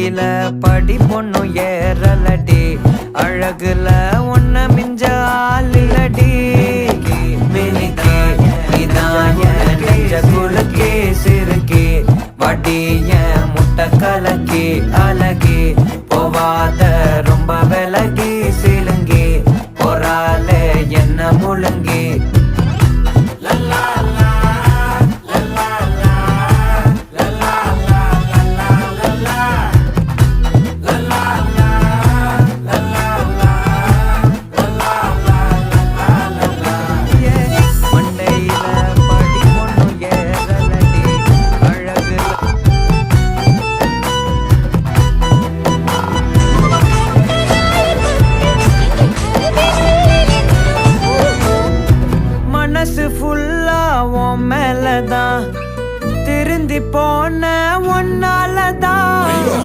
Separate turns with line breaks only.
கீழ படி பொண்ணும் ஏறலடி அழகுல ஒன்ன மிஞ்ச ஆளிலடி மினிக்கே இதான் என் நெஞ்ச குலுக்கே சிறுக்கே வடி என் முட்டை கலக்கி அழகே